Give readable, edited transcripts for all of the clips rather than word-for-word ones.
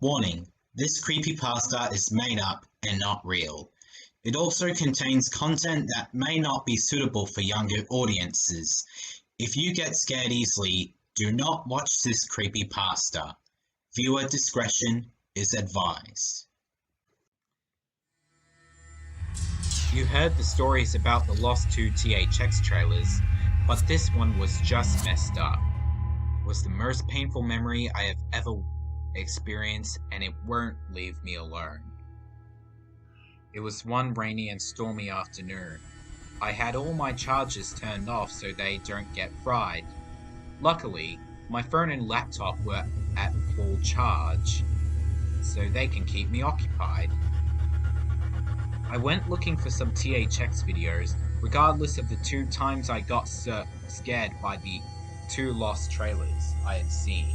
Warning: this creepypasta is made up and not real. It also contains content that may not be suitable for younger audiences. If you get scared easily, do not watch this creepypasta. Viewer discretion is advised. You heard the stories about the lost two THX trailers, but this one was just messed up. It was the most painful memory I have ever experienced, and it won't leave me alone. It was one rainy and stormy afternoon. I had all my chargers turned off so they don't get fried. Luckily, my phone and laptop were at full charge, so they can keep me occupied. I went looking for some THX videos, regardless of the 2 times I got scared by the 2 lost trailers I had seen,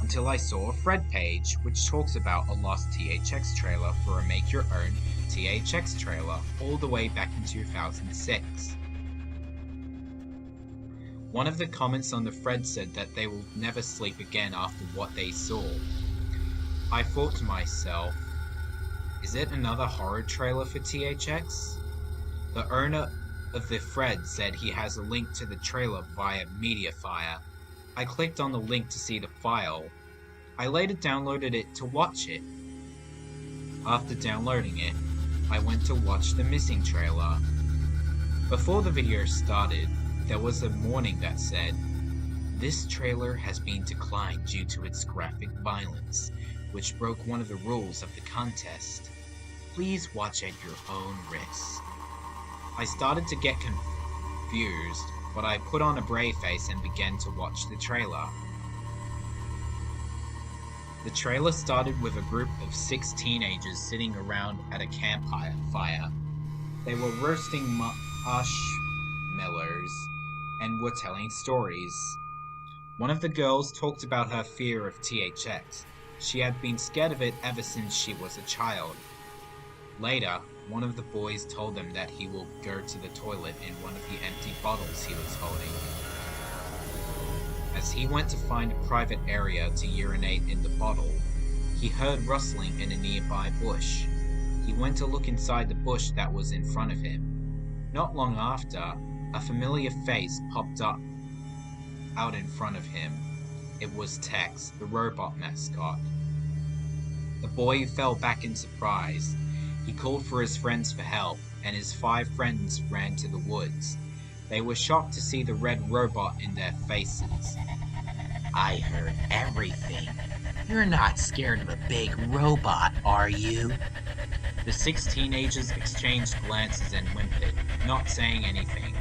until I saw a Fred page which talks about a lost THX trailer for a make your own THX trailer all the way back in 2006. One of the comments on the thread said that they will never sleep again after what they saw. I thought to myself, is it another horror trailer for THX? The owner of the thread said he has a link to the trailer via Mediafire. I clicked on the link to see the file. I later downloaded it to watch it. After downloading it, I went to watch the missing trailer. Before the video started, there was a warning that said, "This trailer has been declined due to its graphic violence, which broke one of the rules of the contest. Please watch at your own risk." I started to get confused, but I put on a brave face and began to watch the trailer. The trailer started with a group of 6 teenagers sitting around at a campfire. They were roasting marshmallows and were telling stories. One of the girls talked about her fear of THX. She had been scared of it ever since she was a child. Later, one of the boys told them that he will go to the toilet in one of the empty bottles he was holding. As he went to find a private area to urinate in the bottle, he heard rustling in a nearby bush. He went to look inside the bush that was in front of him. Not long after, a familiar face popped up out in front of him. It was Tex, the robot mascot. The boy fell back in surprise. He called for his friends for help, and his 5 friends ran to the woods. They were shocked to see the red robot in their faces. I heard everything. You're not scared of a big robot, are you? The 6 teenagers exchanged glances and whimpered, not saying anything.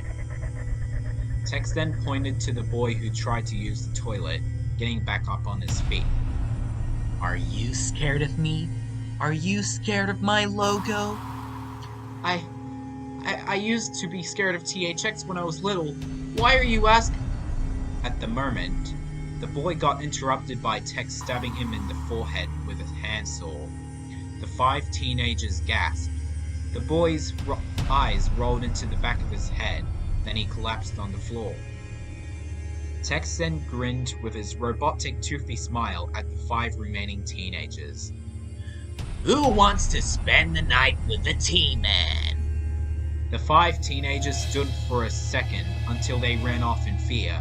Tex then pointed to the boy who tried to use the toilet, getting back up on his feet. Are you scared of me? Are you scared of my logo? I used to be scared of THX when I was little. Why are you asking? At the moment, the boy got interrupted by Tex stabbing him in the forehead with a handsaw. The 5 teenagers gasped. The boy's eyes rolled into the back of his head, then he collapsed on the floor. Tex then grinned with his robotic toothy smile at the 5 remaining teenagers. Who wants to spend the night with the T-Man? The 5 teenagers stood for a second until they ran off in fear.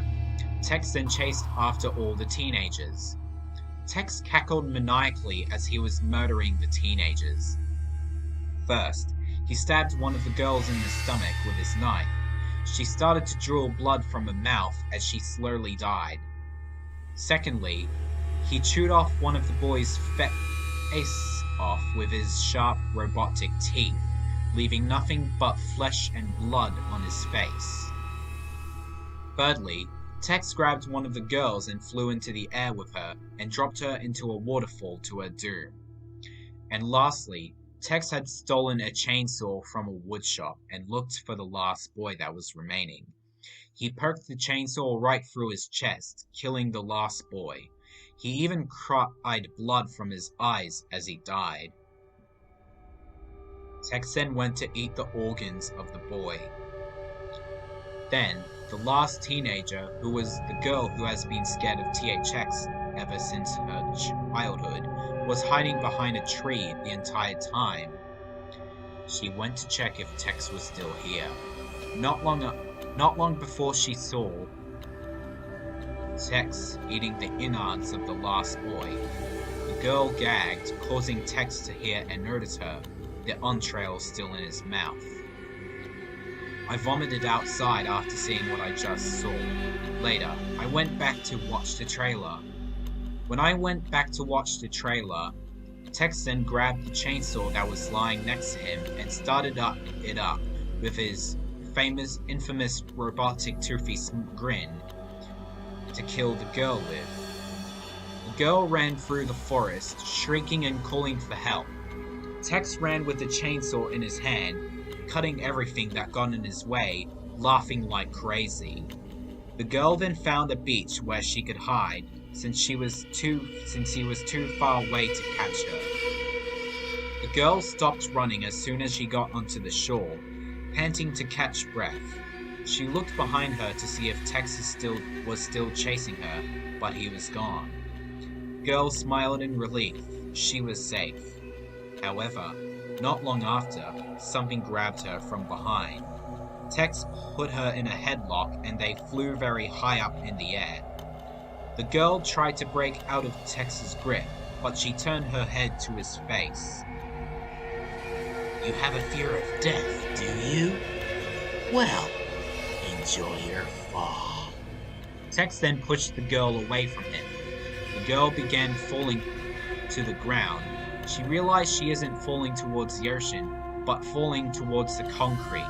Tex then chased after all the teenagers. Tex cackled maniacally as he was murdering the teenagers. First, he stabbed one of the girls in the stomach with his knife. She started to draw blood from her mouth as she slowly died. Secondly, he chewed off one of the boys' face off with his sharp robotic teeth, leaving nothing but flesh and blood on his face. Thirdly, Tex grabbed one of the girls and flew into the air with her and dropped her into a waterfall to her doom. And lastly, Tex had stolen a chainsaw from a woodshop and looked for the last boy that was remaining. He poked the chainsaw right through his chest, killing the last boy. He even cried blood from his eyes as he died. Tex then went to eat the organs of the boy. Then, the last teenager, who was the girl who has been scared of THX ever since her childhood, was hiding behind a tree the entire time. She went to check if Tex was still here. Not long before she saw Tex eating the innards of the last boy. The girl gagged, causing Tex to hear and notice her, the entrails still in his mouth. I vomited outside after seeing what I just saw. Later, I went back to watch the trailer. When I went back to watch the trailer, Tex then grabbed the chainsaw that was lying next to him and started it up with his infamous robotic toothy grin to kill the girl with. The girl ran through the forest, shrieking and calling for help. Tex ran with the chainsaw in his hand, cutting everything that got in his way, laughing like crazy. The girl then found a beach where she could hide, since he was too far away to catch her. The girl stopped running as soon as she got onto the shore, panting to catch breath. She looked behind her to see if Tex was still chasing her, but he was gone. The girl smiled in relief. She was safe. However, not long after, something grabbed her from behind. Tex put her in a headlock and they flew very high up in the air. The girl tried to break out of Tex's grip, but she turned her head to his face. You have a fear of death, do you? Well, enjoy your fall. Tex then pushed the girl away from him. The girl began falling to the ground. She realized she isn't falling towards the ocean, but falling towards the concrete.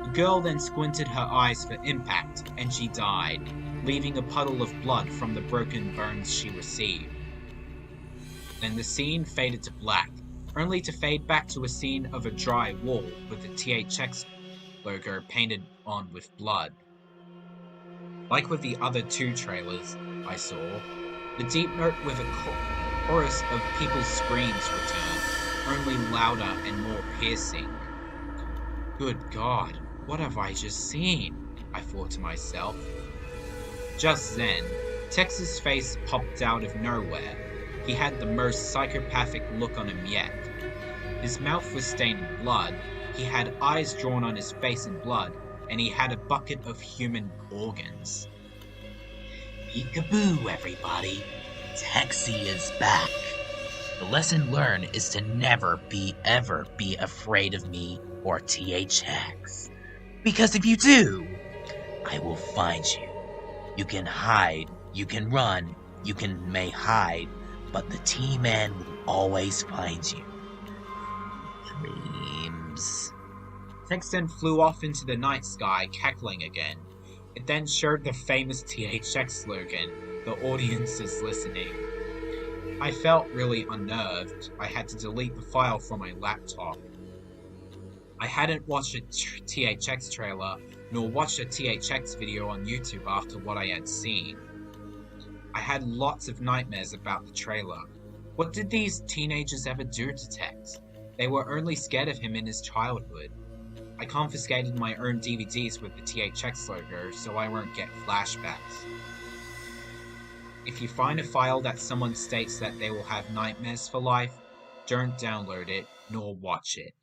The girl then squinted her eyes for impact, and she died, leaving a puddle of blood from the broken bones she received. Then the scene faded to black, only to fade back to a scene of a dry wall with the THX logo painted on with blood. Like with the other two trailers I saw, the deep note with a chorus of people's screams returned, only louder and more piercing. Good God, what have I just seen? I thought to myself. Just then, Tex's face popped out of nowhere. He had the most psychopathic look on him yet. His mouth was stained in blood, he had eyes drawn on his face in blood, and he had a bucket of human organs. Peekaboo, everybody. Texie is back. The lesson learned is to never ever be afraid of me or THX. Because if you do, I will find you. You can hide, you can run, may hide, but the T-Man will always find you. Dreams. Tex then flew off into the night sky, cackling again. It then showed the famous THX slogan, "The audience is listening." I felt really unnerved. I had to delete the file from my laptop. I hadn't watched a THX trailer, nor watched a THX video on YouTube after what I had seen. I had lots of nightmares about the trailer. What did these teenagers ever do to Tex? They were only scared of him in his childhood. I confiscated my own DVDs with the THX logo so I won't get flashbacks. If you find a file that someone states that they will have nightmares for life, don't download it nor watch it.